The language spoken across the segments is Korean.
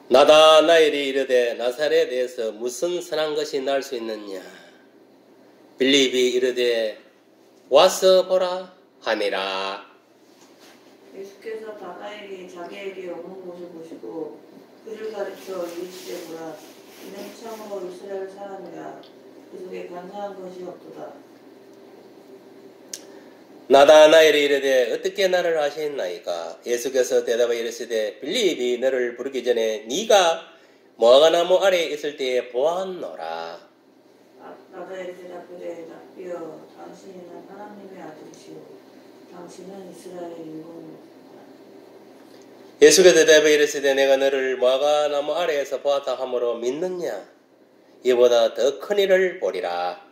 나다나엘이 이르되 나사렛에서 무슨 선한 것이 날 수 있느냐. 빌립이 이르되 와서 보라 하니라. 예수께서 나다나엘이 자기에게 오는 곳을 보시고 그를 가리켜 이르시되 보라 이는 참으로 이스라엘 사람이라 그 속에 간사한 것이 없도다. 나다나엘이 이르되 어떻게 나를 아시나이까. 예수께서 대답하여 이르시되 빌립이 너를 부르기 전에 네가 무화과나무 아래에 있을 때에 보았노라. 나다나엘이 대답하되 납비여 당신은 하나님의 아들이시오 당신은 이스라엘의 일본이로다. 예수께서 대답하여 이르시되 내가 너를 무화과나무 아래에서 보았다 하므로 믿느냐. 이보다 더 큰 일을 보리라.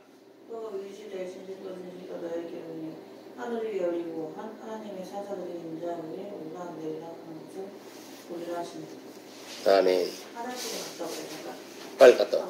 또 이르시되 진실로 진실로 너에게 이르노니 하늘이 열리고 하나님의 사자들이 인자 위에 올라내리라 하는 것을 보리라 하시니라. 아멘. 화장실에 갔다 오래 잠깐. 빨리 갔다 와.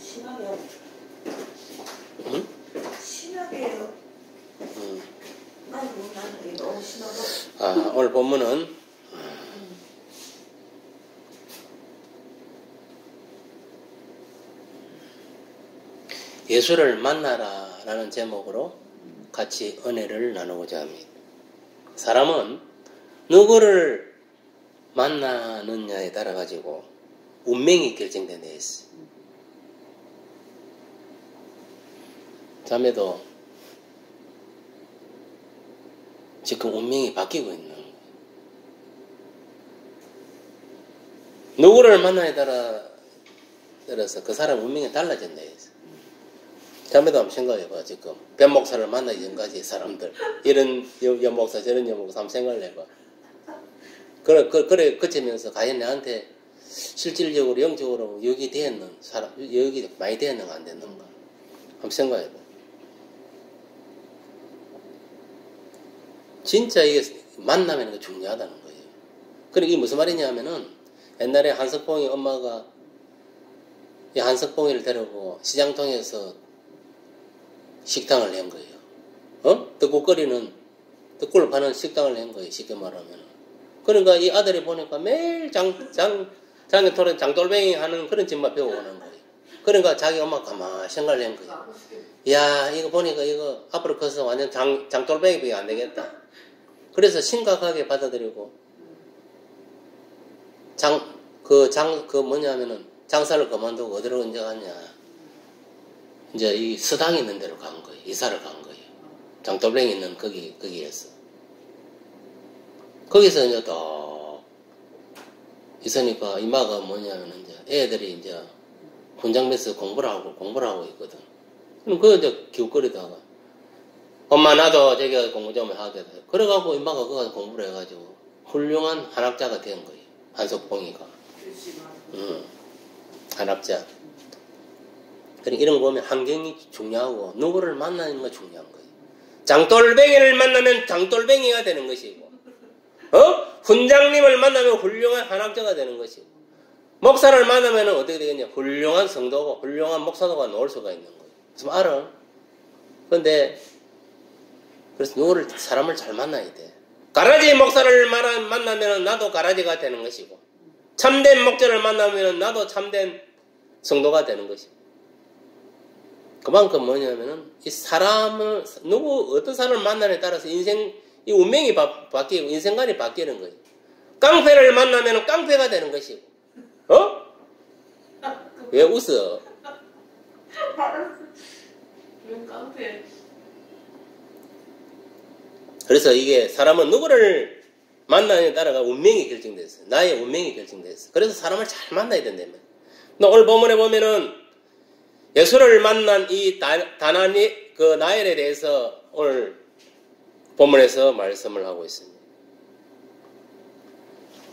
심하게요. 응? 심하게요. 아이고 나는 이게 너무 심하고. 오늘 본문은 예수를 만나라 라는 제목으로 같이 은혜를 나누고자 합니다. 사람은 누구를 만나느냐에 따라 가지고 운명이 결정된 데 있어요. 자매도 지금 운명이 바뀌고 있는 거예요. 누구를 만나에 따라서 그 사람 운명이 달라진다 해서. 자매도 한번 생각해봐. 지금 변 목사를 만나기 전까지 사람들 이런 연 목사 저런 연 목사 한번 생각을 해봐. 그래 그치면서 과연 내한테 실질적으로 영적으로 여기 되었는 사람 여기 많이 되었는가 안 됐는가 한번 생각해봐. 진짜 이게 만나면 중요하다는 거예요. 그러니까 이게 무슨 말이냐면은 옛날에 한석봉이 엄마가 이 한석봉이를 데리고 시장통에서 식당을 낸 거예요. 떡국을 파는 식당을 낸 거예요. 쉽게 말하면. 그러니까 이 아들이 보니까 매일 장돌뱅이 하는 그런 집만 배워오는 거예요. 그러니까 자기 엄마가 가만히 생각을 한 거예요. 야, 이거 보니까 이거 앞으로 커서 완전 장돌뱅이밖에 안 되겠다. 그래서 심각하게 받아들이고, 뭐냐면은, 장사를 그만두고 어디로 언제 갔냐. 이제 이 서당 있는 데로 간 거예요. 이사를 간 거예요. 장돌뱅이 있는 거기에서. 거기서 이제 또, 있으니까 이마가 뭐냐면 이제 애들이 이제 훈장면서 공부를 하고 있거든. 그럼 그거 이제 기웃거리다가, 엄마 나도 저기 공부 좀 하게 돼. 그래갖고 엄마가 그거 공부를 해가지고 훌륭한 한학자가 된 거예요. 한석봉이가. 한학자. 그러니까 이런 거 보면 환경이 중요하고 누구를 만나는 거 중요한 거예요. 장돌뱅이를 만나면 장돌뱅이가 되는 것이고, 훈장님을 만나면 훌륭한 한학자가 되는 것이고, 목사를 만나면 어떻게 되겠냐? 훌륭한 성도고 훌륭한 목사도가 나올 수가 있는 거예요. 지금 알아? 그런데 그래서 누구를 사람을 잘 만나야 돼. 가라지 목사를 만나면 나도 가라지가 되는 것이고, 참된 목자를 만나면 나도 참된 성도가 되는 것이고. 그만큼 뭐냐면은 이 사람을 어떤 사람을 만나냐에 따라서 이 운명이 바뀌고 인생관이 바뀌는 거예요. 깡패를 만나면 깡패가 되는 것이고, 왜 웃어? 왜 깡패? 그래서 이게 사람은 누구를 만나냐에 따라가 운명이 결정됐어요. 나의 운명이 결정됐어요. 그래서 사람을 잘 만나야 된다며. 오늘 본문에 보면은 예수를 만난 이 다나니 그 나엘에 대해서 오늘 본문에서 말씀을 하고 있습니다.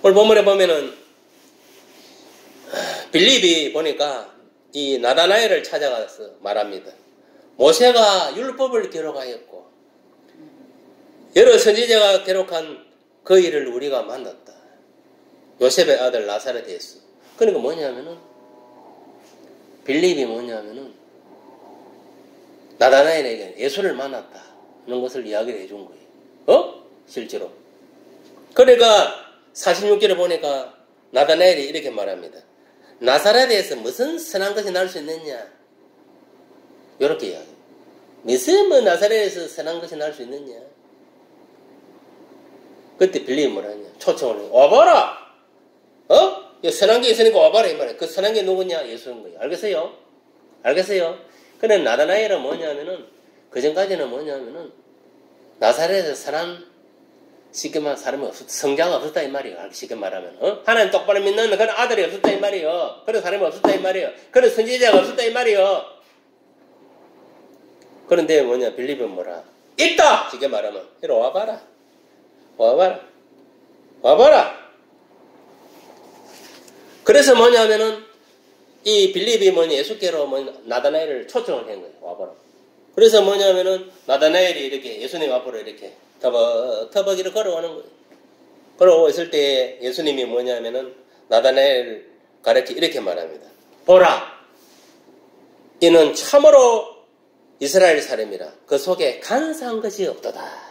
오늘 본문에 보면은 빌립이 보니까 이 나다나엘을 찾아가서 말합니다. 모세가 율법을 기록하였고 여러 선지자가 기록한 그 일을 우리가 만났다. 요셉의 아들 나사렛 예수. 그러니까 뭐냐면은 빌립이 뭐냐면은 나다나엘에게 예수를 만났다는 것을 이야기를 해준 거예요. 실제로. 그러니까 46절에 보니까 나다나엘이 이렇게 말합니다. 나사렛에서 무슨 선한 것이 날 수 있느냐? 이렇게 이야기해요. 무슨 나사렛에서 선한 것이 날 수 있느냐? 그때 빌립이 뭐라 하냐? 초청을 해. 와봐라! 선한 게 있으니까 와봐라 이 말이야. 그 선한 게 누구냐? 예수인 거예요. 알겠어요? 알겠어요? 근데 나다나엘은 뭐냐면은 그전까지는 뭐냐면은 나사렛에서 선한 쉽게 말하면 사람이 성자가 없었다 이 말이에요. 쉽게 말하면 하나님 똑바로 믿는 그런 아들이 없었다 이 말이에요. 그런 사람이 없었다 이 말이에요. 그런 선지자가 없었다 이 말이에요. 그런데 뭐냐? 빌립은 뭐라? 있다! 쉽게 말하면 이리 와봐라. 와봐라. 와봐라. 그래서 뭐냐면은 이 빌립이 뭐냐 예수께로 나다나엘을 초청을 한 거예요. 와봐라. 그래서 뭐냐면은 나다나엘이 이렇게 예수님 앞으로 이렇게 터벅터벅 이렇게 걸어오는 거예요. 걸어오고 있을 때 예수님이 뭐냐면은 나다나엘을 가르쳐 이렇게 말합니다. 보라. 이는 참으로 이스라엘 사람이라. 그 속에 간사한 것이 없도다.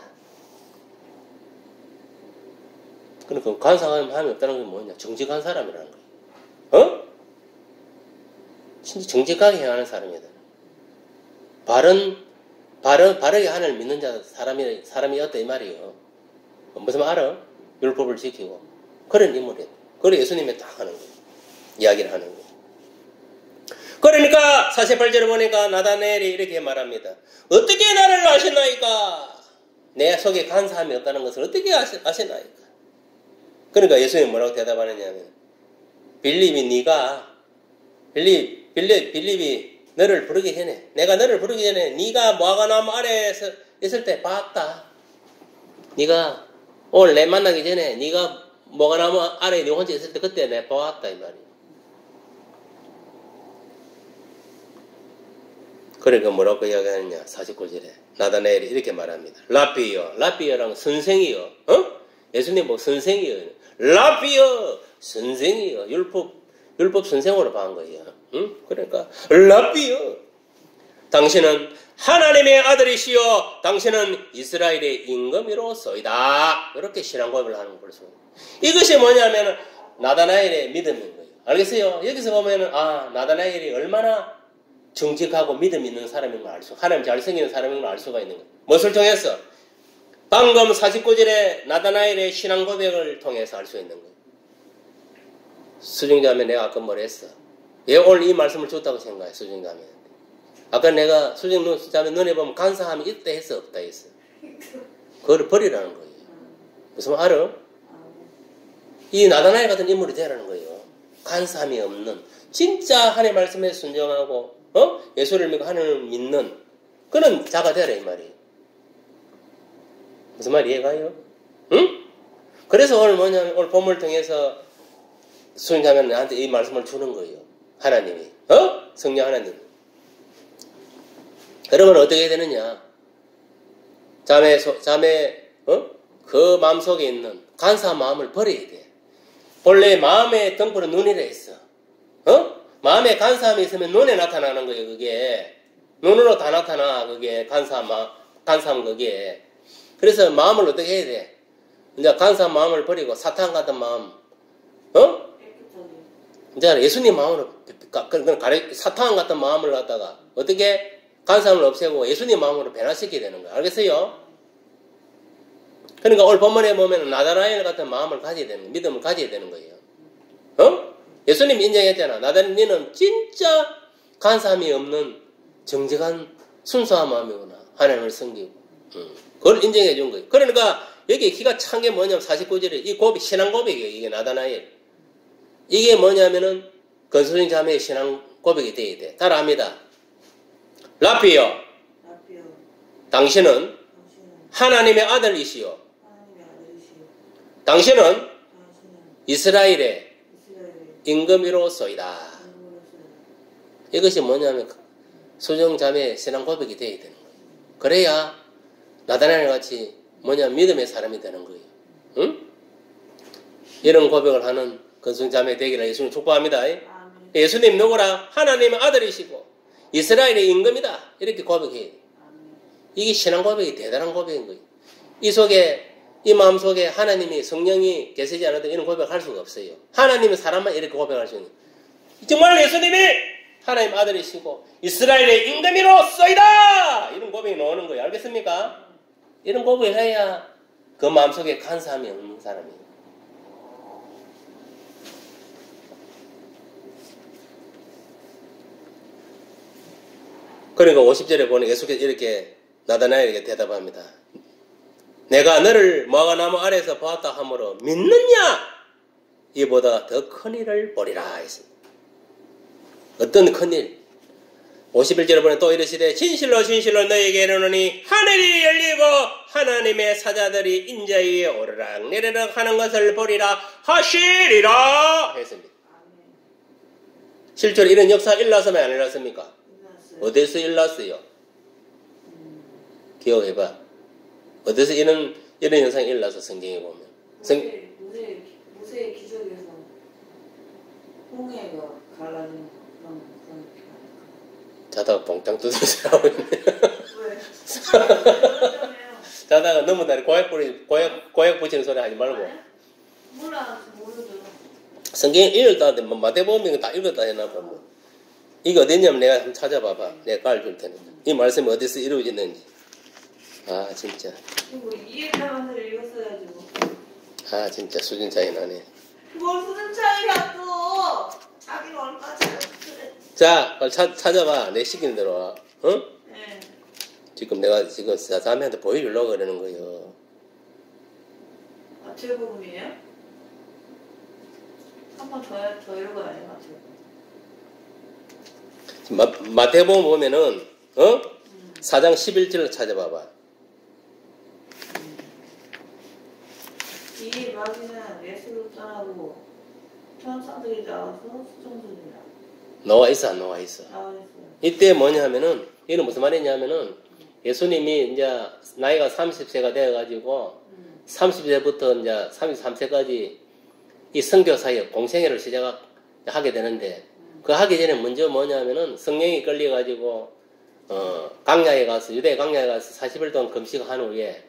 그러니까 간사함이 없다는 게 뭐냐? 정직한 사람이라는 거예요. 진짜 정직하게 행하는 사람이다. 바르게 하나님을 믿는 자 사람이었다 이 말이에요. 무슨 말 알아? 율법을 지키고 그런 인물이에요. 그래 예수님이 딱 하는 거예요. 이야기를 하는 거예요. 그러니까 48절에 보니까 나다나엘이 이렇게 말합니다. 어떻게 나를 아시나이까? 내 속에 간사함이 없다는 것을 어떻게 아시나이까? 그러니까 예수님이 뭐라고 대답하느냐면 빌립이 너를 부르기 전에 내가 너를 부르기 전에 네가 무화과나무 아래에서 있을 때 봤다. 네가 오늘 내 만나기 전에 네가 무화과나무 아래에 네 혼자 있을 때 그때 내가 보았다 이 말이야. 그러니까 뭐라고 이야기하느냐 49절에 나다나엘이 이렇게 말합니다. 라비어랑 선생이여. 예수님 뭐 선생이여. 라비어 선생이여. 율법 선생으로 봐한 거예요. 그러니까 라비어 당신은 하나님의 아들이시여 당신은 이스라엘의 임금이로소이다. 이렇게 신앙 고백을 하는 걸 볼 수 있어요. 이것이 뭐냐면 나다나엘의 믿음인 거예요. 알겠어요? 여기서 보면은 나다나엘이 얼마나 정직하고 믿음 있는 사람인 걸 알 수, 하나님 잘생기는 사람인 걸 알 수가 있는 거예요. 무엇을 통해서? 방금 49절에 나다나엘의 신앙 고백을 통해서 알 수 있는 거예요. 수정자매 내가 아까 뭘 했어? 왜 오늘 이 말씀을 줬다고 생각해, 수정자매? 아까 내가 수정자매 눈에 보면 간사함이 있다 했어, 없다 했어? 그걸 버리라는 거예요. 무슨 말 알아? 이 나다나엘 같은 인물이 되라는 거예요. 간사함이 없는, 진짜 하나님 말씀에 순종하고, 예수를 믿고 하나님을 믿는 그런 자가 되라 이 말이에요. 무슨 말 이해가요? 응? 그래서 오늘 뭐냐면 오늘 본문을 통해서 수행자면 나한테 이 말씀을 주는 거예요. 하나님이. 성령 하나님. 그러면 어떻게 되느냐? 그 마음속에 있는 간사한 마음을 버려야 돼. 본래 마음의 등불은 눈이라 했어. 마음에 간사함이 있으면 눈에 나타나는 거예요, 그게. 눈으로 다 나타나, 그게. 간사함, 그게. 그래서 마음을 어떻게 해야 돼? 이제 간사한 마음을 버리고 사탄 같은 마음, 이제 예수님 마음으로, 사탄 같은 마음을 갖다가 어떻게 간사함을 없애고 예수님 마음으로 변화시키게 되는 거야. 알겠어요? 그러니까 오늘 본문에 보면 나다나엘 같은 마음을 가져야 되는 거예요. 믿음을 가져야 되는 거예요. 예수님 인정했잖아. 나다나엘 너는 진짜 간사함이 없는 정직한 순수한 마음이구나. 하나님을 섬기고. 그걸 인정해 준 거예요. 그러니까 여기 기가 찬 게 뭐냐면 49절에 이 고백, 신앙 고백이에요. 이게 나다나엘. 이게 뭐냐면은 건설인 자매의 신앙 고백이 돼야 돼. 따라합니다. 라피요. 당신은 하나님의 아들이시요. 당신은 이스라엘의 임금이로소이다. 이것이 뭐냐면 수정자매의 신앙 고백이 돼야 되는 거예요. 그래야 나다나엘 같이 믿음의 사람이 되는 거예요. 응? 이런 고백을 하는 건승자매 되기를 예수님 축복합니다. 예수님 누구라? 하나님의 아들이시고 이스라엘의 임금이다. 이렇게 고백해요. 이게 신앙 고백이 대단한 고백인 거예요. 이 마음 속에 하나님이 성령이 계시지 않아도 이런 고백을 할 수가 없어요. 하나님은 사람만 이렇게 고백할 수 있는 거예요. 정말 예수님이 하나님 아들이시고 이스라엘의 임금이로소이다. 이런 고백이 나오는 거예요. 알겠습니까? 이런 고백을 해야 그 마음속에 간사함이 없는 사람이에요. 그러니까 50절에 보면 예수께서 이렇게 나다나엘에게 대답합니다. 내가 너를 무화과나무 아래에서 보았다 하므로 믿느냐? 이보다 더 큰 일을 보리라 했습니다. 어떤 큰 일? 51절에 보면 또 이르시되 진실로 진실로 너희에게 이르노니 하늘이 열리고 하나님의 사자들이 인자 위에 오르락내리락 하는 것을 보리라 하시리라 했습니다. 실제로 이런 역사 일어났으면 안 일어났습니까? 어디서 일어났어요? 기억해봐. 어디서 이런 현상이 일어나서 성경에 보면 모세의 기적에서 홍해가 갈라진 그런 자다가 봉땅 두드려서 있네. 왜? 자다가 너무 다리 고약 붙이는 소리 하지 말고. 몰라, 모르죠. 성경 읽었다 하는데 마태복음 다 읽었다 해놔봐. 이게 어딨냐면 내가 한번 찾아봐봐. 내가 가르쳐줄 테니까. 이 말씀이 어디서 이루어졌는지. 아 진짜. 뭐 이해가면서 읽었어야지 뭐. 아 진짜 수준 차이 나네. 뭘 수준 차이가 또. 자기가 얼마 차이 그래. 자, 찾아봐. 내 시키는 대로 와. 네. 지금 내가 자매한테 보여주려고 그러는 거예요. 마태 복음이에요? 한 번 더 읽어야지 마태 복음. 마태복음 보면은 4장 11절을 찾아봐봐. 이 마귀는 예수를 떠나고 천사들이 나와서 수정들이라. 나와 있어 안 나와 있어? 나와 있어요. 이때 뭐냐면은 이는 무슨 말이냐면은 예수님이 이제 나이가 30세가 되어가지고 30세부터 이제 33세까지 이 선교 사역 공생애를 시작하게 되는데 그 하기 전에 먼저 뭐냐면은 성령이 끌려가지고 강야에 가서 유대 강야에 가서 40일 동안 금식한 후에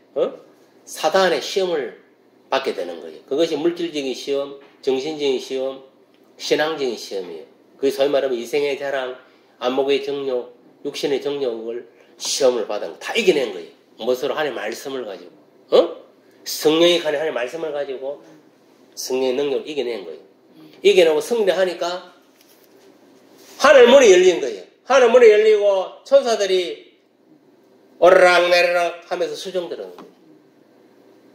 사단의 시험을 받게 되는 거예요. 그것이 물질적인 시험, 정신적인 시험, 신앙적인 시험이에요. 그게 소위 말하면 이생의 자랑, 안목의 정욕, 육신의 정욕을 시험을 받은 다 이겨낸 거예요. 무엇으로? 하나님의 말씀을 가지고 성령이 가는 하나님의 말씀을 가지고 성령의 능력을 이겨낸 거예요. 이겨내고 승리하니까 하늘문이 열린 거예요. 하늘문이 열리고 천사들이 오르락내리락 하면서 수정들어오는 거예요.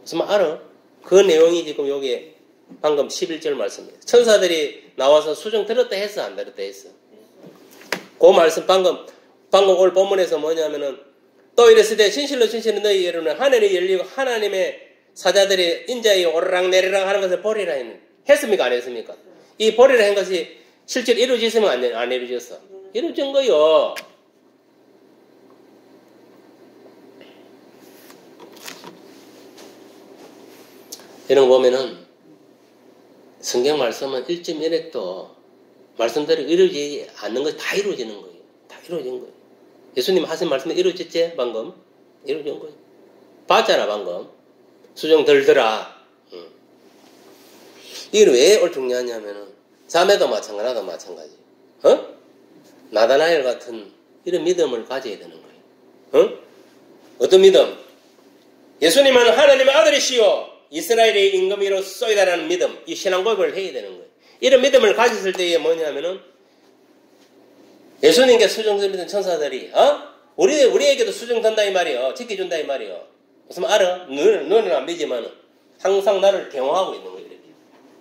무슨 말 알아? 그 내용이 지금 여기 방금 11절 말씀이에요. 천사들이 나와서 수정 들었다 했어? 안 들었다 했어? 그 말씀 방금 오늘 본문에서 뭐냐면은 또 이랬을 진실로 진실로 너희에게는 하늘이 열리고 하나님의 사자들이 인자에 오르락내리락 하는 것을 보리라 했습니까? 안 했습니까? 이 보리라 한 것이 실제로 이루어졌으면 안 이루어졌어? 이루어진 거요. 이런 거 보면은 성경 말씀은 1.1핵도 말씀대로 이루어지지 않는 것이 다 이루어지는 거예요. 다 이루어진 거예요. 예수님 하신 말씀이 이루어졌지? 방금? 이루어진 거예요. 봤잖아, 방금. 수종 들더라. 이게 왜 중요하냐면은, 자매도 마찬가지도 마찬가지. 나다나엘 같은 이런 믿음을 가져야 되는 거예요. 어떤 믿음? 예수님은 하나님의 아들이시오. 이스라엘의 임금이로 쏘이다라는 믿음. 이 신앙 고백을 해야 되는 거예요. 이런 믿음을 가졌을 때에 뭐냐면은, 예수님께 수정드리던 천사들이, 우리에게도 수정된다 이 말이요. 지켜준다 이 말이요. 무슨 말 알아? 너는 안 믿지만은, 항상 나를 경호하고 있는 거예요. 이렇게.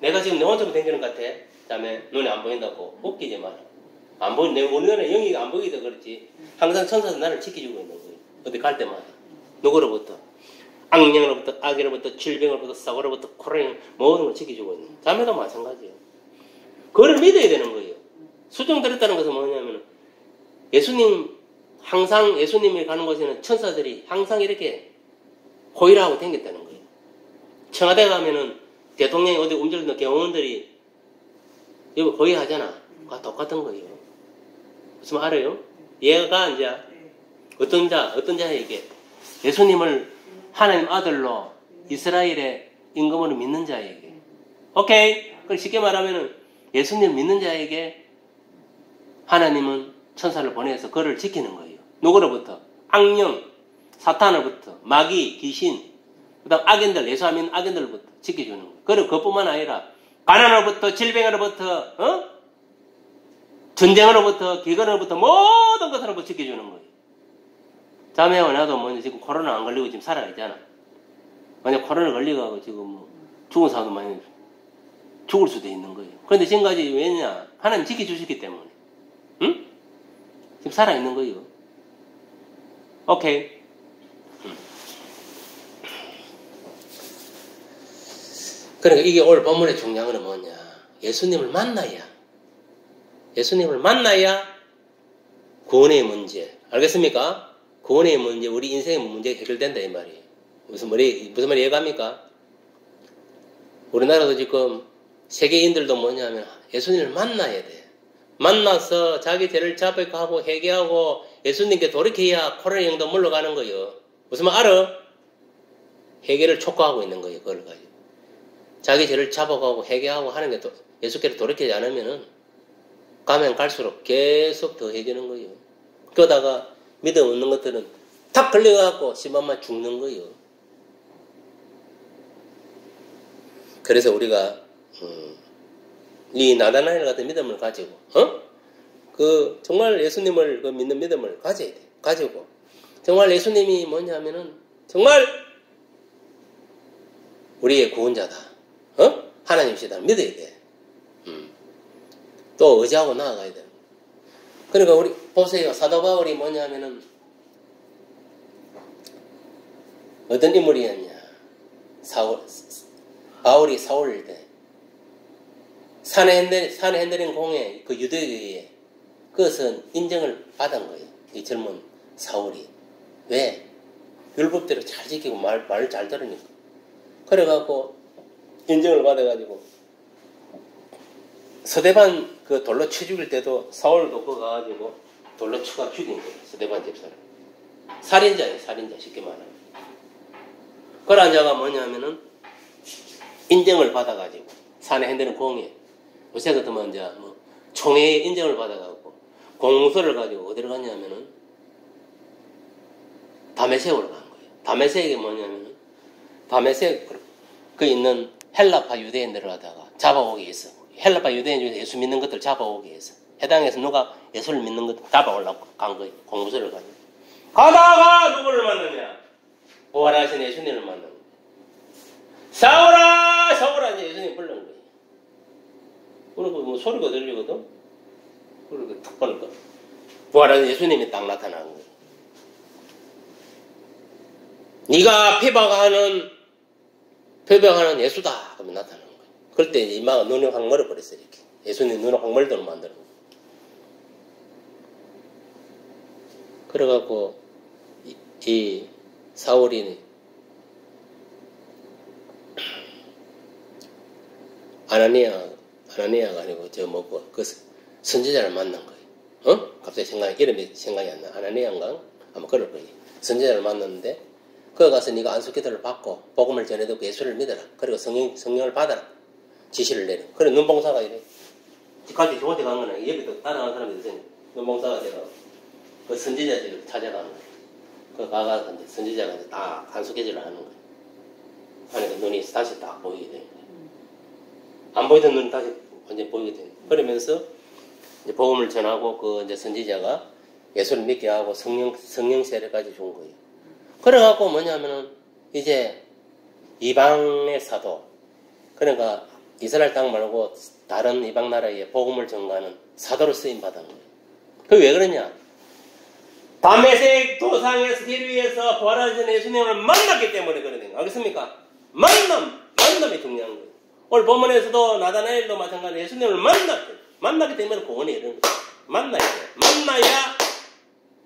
내가 지금 내 혼자만 댕기는 것 같아. 다음에 눈에 안 보인다고. 웃기지 마라. 우리 눈에 영이 안 보이다 그렇지. 항상 천사들 나를 지켜주고 있는 거예요. 어디 갈 때마다. 누구로부터? 악령으로부터, 악으로부터, 질병으로부터, 사고로부터, 코로나 모든 걸 지켜주고 있는 거예요. 자매도 마찬가지예요. 그걸 믿어야 되는 거예요. 수정드렸다는 것은 뭐냐면 예수님 항상 예수님이 가는 곳에는 천사들이 항상 이렇게 호의하고 댕겼다는 거예요. 청와대 가면은 대통령이 어디 움직이는 경호원들이 이거 호의하잖아. 그거 똑같은 거예요. 무슨 말 알아요? 얘가 이제 어떤 자에게 예수님을 하나님 아들로 이스라엘의 임금으로 믿는 자에게. 오케이. 그걸 쉽게 말하면은 예수님 믿는 자에게 하나님은 천사를 보내서 그를 지키는 거예요. 누구로부터? 악령, 사탄으로부터, 마귀, 귀신, 그 다음 악인들, 예수 안 믿는 악인들로부터 지켜주는 거예요. 그리고 그것뿐만 아니라 가난으로부터, 질병으로부터, 전쟁으로부터, 기근으로부터 모든 것으로부터 지켜주는 거예요. 자매와 나도 뭐 지금 코로나 안 걸리고 지금 살아있잖아. 만약 코로나 걸리고 지금 뭐 죽은 사람도 많이 죽을 수도 있는 거예요. 그런데 지금까지 왜냐? 하나님 지켜주셨기 때문에. 응? 지금 살아있는 거예요. 오케이. 그러니까 이게 오늘 본문의 중요한 건 뭐냐? 예수님을 만나야 구원의 문제. 알겠습니까? 구원의 문제, 우리 인생의 문제가 해결된다 이 말이에요. 무슨 말이 이해갑니까? 우리나라도 지금 세계인들도 뭐냐면 예수님을 만나야 돼. 만나서 자기 죄를 자백하고 회개하고 예수님께 돌이켜야 코로나 영도 물러가는 거예요. 무슨 말 알아? 회개를 촉구하고 있는 거예요. 그걸 가지고. 자기 죄를 자복하고 회개하고 하는 게 예수께로 돌이키지 않으면은 가면 갈수록 계속 더해지는 거예요. 그러다가 믿음 없는 것들은 탁 걸려갖고 심한만 죽는 거예요. 그래서 우리가 이 나다나엘 같은 믿음을 가지고 정말 예수님을 믿는 믿음을 가져야 돼. 가지고 정말 예수님이 뭐냐면은 정말 우리의 구원자다. 하나님이시다. 믿어야 돼. 또 의지하고 나아가야 돼. 그러니까 우리 보세요. 사도 바울이 뭐냐면은 어떤 인물이었냐? 바울이 사울일 때 산에 흔들린 공회 그 유대교회에 그것은 인정을 받은 거예요. 이 젊은 사울이. 왜? 율법대로 잘 지키고 말을 잘 들으니까. 그래갖고 인정을 받아가지고 서대반 그 돌로 쳐 죽일 때도 사울도 그거 가가지고 돌로 쳐가 죽인 거예요. 서대반 집사를. 살인자예요. 살인자 쉽게 말하면. 그런 자가 뭐냐면은 인정을 받아가지고 산에 흔드는 공예 요새 같으면 이제 뭐 총회의 인정을 받아가지고 공문서를 가지고 어디로 갔냐면은 다메섹으로 간 거예요. 다메섹이 뭐냐면은 다메섹 그 있는 헬라파 유대인들을 하다가 잡아오기 위해서 헬라파 유대인 중에서 예수 믿는 것들 잡아오기 위해서 해당에서 누가 예수를 믿는 것 잡아오려고 간 거예요. 공문서를 가지고 가다가 누구를 만나냐? 부활하신 예수님을 만난 거예요. 사울아! 사울아! 이제 예수님 부른 거예요. 그리고 뭐 소리가 들리거든? 그리고 탁 보니까 부활하신 예수님이 딱 나타나는 거예요. 네가 표방하는 예수다. 그러면 나타나는 거예요. 그럴 때 이마가 눈이 확 멀어버렸어요. 이렇게. 예수님 눈을 황물도로 만드는 거예요. 그래갖고 이 사울이 아나니아가 아니고 그 선지자를 만난 거예요. 갑자기 이름이 생각이 안 나. 아나니아인가? 아마 그럴 거예요. 선지자를 만났는데 거기 가서 네가 안수기도를 받고 복음을 전해듣고 예수를 믿어라. 그리고 성령을 받아라. 지시를 내려. 그래 눈봉사가 이래. 같이 좋은 데 간 거는 여기도 따라가는 사람이 있어요. 눈봉사가 되고 그 선지자 집을 찾아가는 거예요. 그 가가서 이제 선지자가 이제 딱 안수기도를 하는 거예요. 하니까 눈이 다시 딱 보이게 되는 거예요. 안 보이던 눈이 다시 완전 보이게 되는 거예요. 그러면서 이제 복음을 전하고 그 이제 선지자가 예수를 믿게 하고 성령 세례까지 준 거예요. 그래갖고 뭐냐면은 이제 이방의 사도, 그러니까 이스라엘 땅 말고 다른 이방 나라에 복음을 전가하는 사도로 쓰임 받은 거예요. 그게 왜 그러냐? 담메색 도상에서 길 위에서 부활하신 예수님을 만났기 때문에 그러는 거예요. 알겠습니까? 만남이 중요한 거예요. 오늘 본문에서도 나다나엘도 마찬가지로 예수님을 만나기 때문에 구원이 이런 거예요. 만나야 돼요. 만나야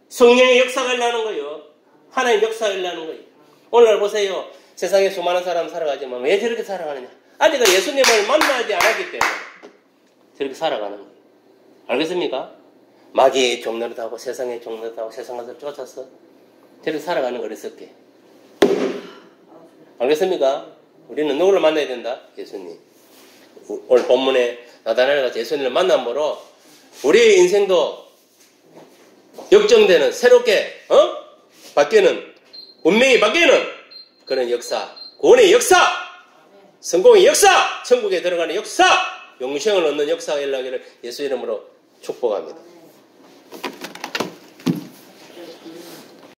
성령의 역사가 일어나는 거예요. 하나님 역사가 일어나는 거예요. 오늘날 보세요. 세상에 수많은 사람 살아가지만 왜 저렇게 살아가느냐? 아직 예수님을 만나지 않았기 때문에 저렇게 살아가는 거예요. 알겠습니까? 마귀의 종노릇하고 세상의 종노릇하고 세상을 쫓아서 저렇게 살아가는 걸 어떻게? 알겠습니까? 우리는 누구를 만나야 된다? 예수님. 오늘 본문에 나다나엘과 예수님을 만남으로 우리의 인생도 역정되는 새롭게 바뀌는 운명이 바뀌는 그런 역사, 구원의 역사, 성공의 역사, 천국에 들어가는 역사, 영생을 얻는 역사가 일어나기를 예수 이름으로 축복합니다.